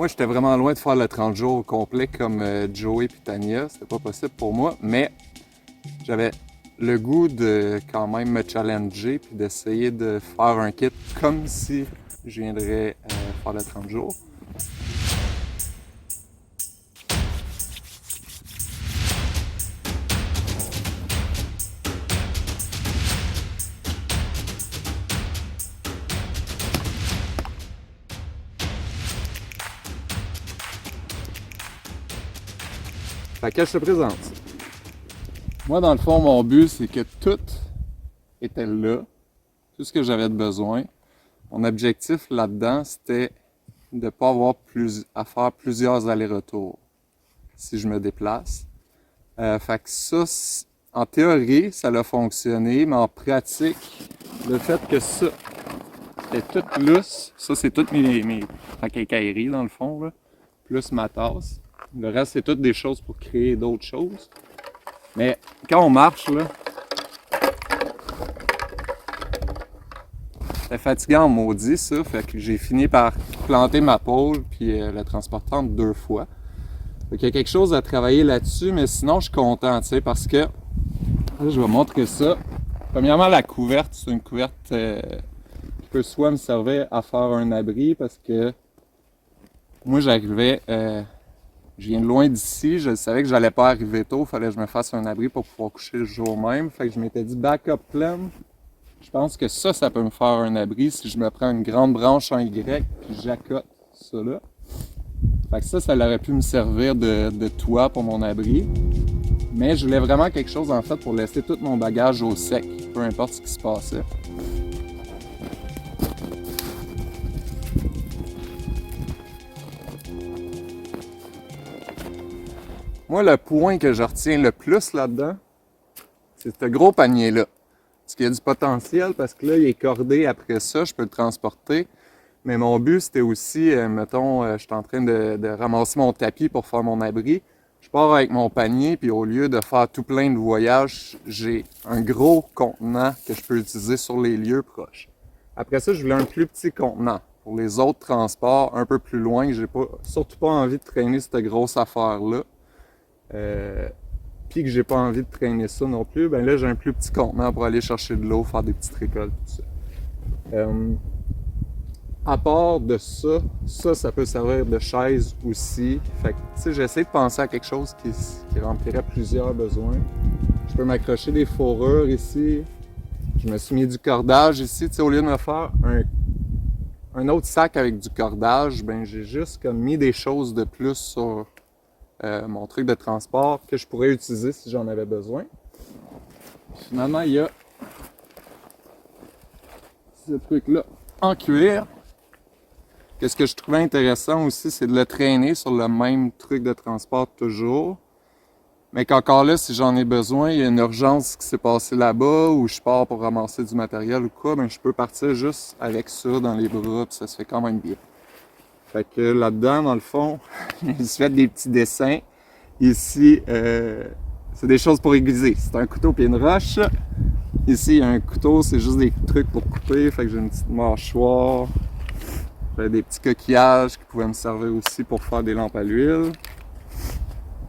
Moi, j'étais vraiment loin de faire le 30 jours au complet comme Joey et Tania. C'était pas possible pour moi, mais j'avais le goût de quand même me challenger puis d'essayer de faire un kit comme si je viendrais faire le 30 jours. Fait que je te présente ça. Moi, dans le fond, mon but, c'est que tout était là, tout ce que j'avais de besoin. Mon objectif là-dedans, c'était de ne pas avoir à faire plusieurs allers-retours si je me déplace. Fait que ça, en théorie, ça a fonctionné, mais en pratique, le fait que ça était tout lousse, ça c'est toutes mes quincailleries dans le fond, là, plus ma tasse. Le reste, c'est toutes des choses pour créer d'autres choses. Mais quand on marche, là, c'était fatigant en maudit, ça. Fait que j'ai fini par planter ma pôle puis la transporter en 2 fois. Fait qu'il y a quelque chose à travailler là-dessus, mais sinon, je suis content, tu sais, parce que là, je vais montrer ça. Premièrement, la couverte, c'est une couverte qui peut soit me servir à faire un abri, parce que moi, je viens de loin d'ici, je savais que j'allais pas arriver tôt, il fallait que je me fasse un abri pour pouvoir coucher le jour même. Fait que je m'étais dit backup plan. Je pense que ça peut me faire un abri si je me prends une grande branche en Y puis j'accote ça là. Fait que ça aurait pu me servir de toit pour mon abri. Mais je voulais vraiment quelque chose en fait pour laisser tout mon bagage au sec, peu importe ce qui se passait. Moi, le point que je retiens le plus là-dedans, c'est ce gros panier-là. Parce qu'il y a du potentiel, parce que là, il est cordé après ça, je peux le transporter. Mais mon but, c'était aussi, mettons, je suis en train de ramasser mon tapis pour faire mon abri. Je pars avec mon panier, puis au lieu de faire tout plein de voyages, j'ai un gros contenant que je peux utiliser sur les lieux proches. Après ça, je voulais un plus petit contenant pour les autres transports un peu plus loin. J'ai surtout pas envie de traîner cette grosse affaire-là. Puis que j'ai pas envie de traîner ça non plus, ben là j'ai un plus petit contenant pour aller chercher de l'eau, faire des petites récoltes, tout ça. À part de ça, ça peut servir de chaise aussi. Fait que, tu sais, j'essaie de penser à quelque chose qui remplirait plusieurs besoins. Je peux m'accrocher des fourrures ici. Je me suis mis du cordage ici. Tu sais, au lieu de me faire un autre sac avec du cordage, ben j'ai juste comme mis des choses de plus sur mon truc de transport que je pourrais utiliser si j'en avais besoin. Finalement, il y a ce truc-là en cuir. Ce que je trouvais intéressant aussi, c'est de le traîner sur le même truc de transport toujours. Mais qu'encore là, si j'en ai besoin, il y a une urgence qui s'est passée là-bas, ou je pars pour ramasser du matériel ou quoi, ben je peux partir juste avec ça dans les bras, puis ça se fait quand même bien. Fait que là-dedans, dans le fond, je me suis fait des petits dessins. Ici, c'est des choses pour aiguiser. C'est un couteau puis une roche. Ici, il y a un couteau, c'est juste des trucs pour couper. Fait que j'ai une petite mâchoire. J'ai des petits coquillages qui pouvaient me servir aussi pour faire des lampes à l'huile.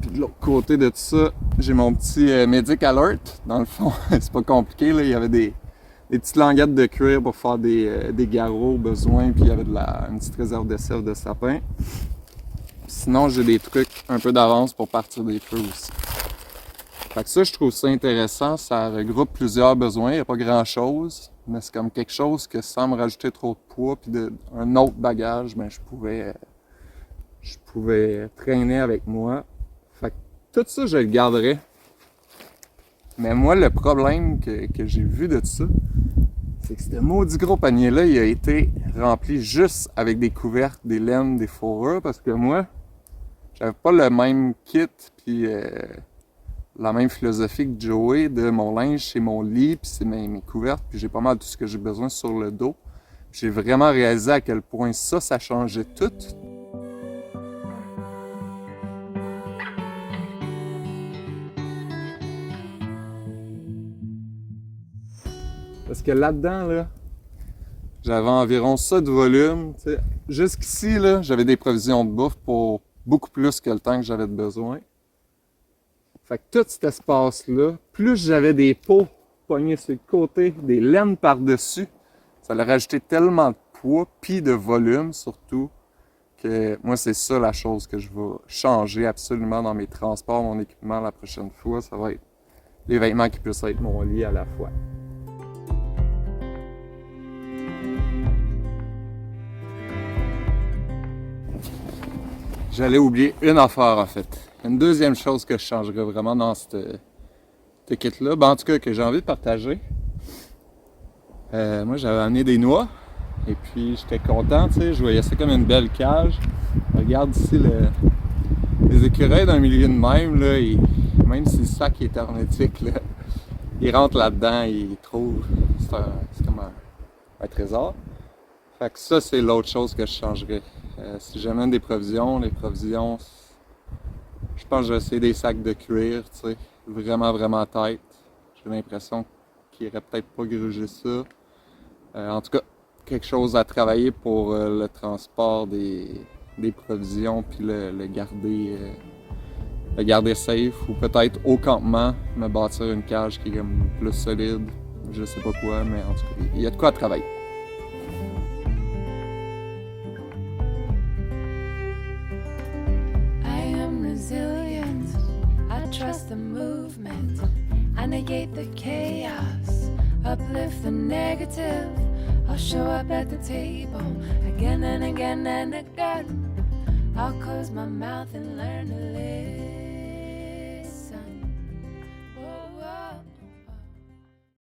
Puis de l'autre côté de tout ça, j'ai mon petit Medic Alert. Dans le fond, c'est pas compliqué, là. Il y avait des petites languettes de cuir pour faire des garrots au besoin. Puis il y avait une petite réserve de sève de sapin. Sinon, j'ai des trucs un peu d'avance pour partir des feux aussi. Fait que ça, je trouve ça intéressant. Ça regroupe plusieurs besoins. Il n'y a pas grand-chose, mais c'est comme quelque chose que sans me rajouter trop de poids puis un autre bagage, ben je pouvais traîner avec moi. Fait que tout ça, je le garderais. Mais moi, le problème que j'ai vu de tout ça, c'est que ce maudit gros panier-là, il a été rempli juste avec des couvertes, des laines, des fourrures, parce que moi, j'avais pas le même kit puis la même philosophie que Joey de mon linge, c'est mon lit puis c'est mes couvertes puis j'ai pas mal tout ce que j'ai besoin sur le dos. J'ai vraiment réalisé à quel point ça changeait tout. Parce que là-dedans, là, J'avais environ ça de volume. T'sais. Jusqu'ici, là, j'avais des provisions de bouffe pour beaucoup plus que le temps que j'avais de besoin. Fait que tout cet espace-là, plus j'avais des pots pognés sur le côté, des laines par-dessus, ça leur rajoutait tellement de poids, puis de volume surtout, que moi, c'est ça la chose que je vais changer absolument dans mes transports, mon équipement la prochaine fois. Ça va être les vêtements qui puissent être mon lit à la fois. J'allais oublier une affaire en fait. Une deuxième chose que je changerais vraiment dans cette kit-là, ben, en tout cas que j'ai envie de partager. Moi j'avais amené des noix et puis j'étais content, tu sais, je voyais ça comme une belle cage. Regarde ici les écureuils d'un milieu de même, là, même si le sac est hermétique, là, ils rentrent là-dedans, ils trouvent. C'est comme un trésor. Fait que ça, c'est l'autre chose que je changerais. Si j'amène des provisions, les provisions, je pense que je vais essayer des sacs de cuir, tu sais, vraiment, vraiment tête. J'ai l'impression qu'il n'aurait peut-être pas grugé ça. En tout cas, quelque chose à travailler pour le transport des provisions, puis le garder safe, ou peut-être au campement, me bâtir une cage qui est comme plus solide. Je sais pas quoi, mais en tout cas, il y a de quoi à travailler. Trust the movement, I negate the chaos, uplift the negative. I'll show up at the table again and again and again. I'll close my mouth and learn to live.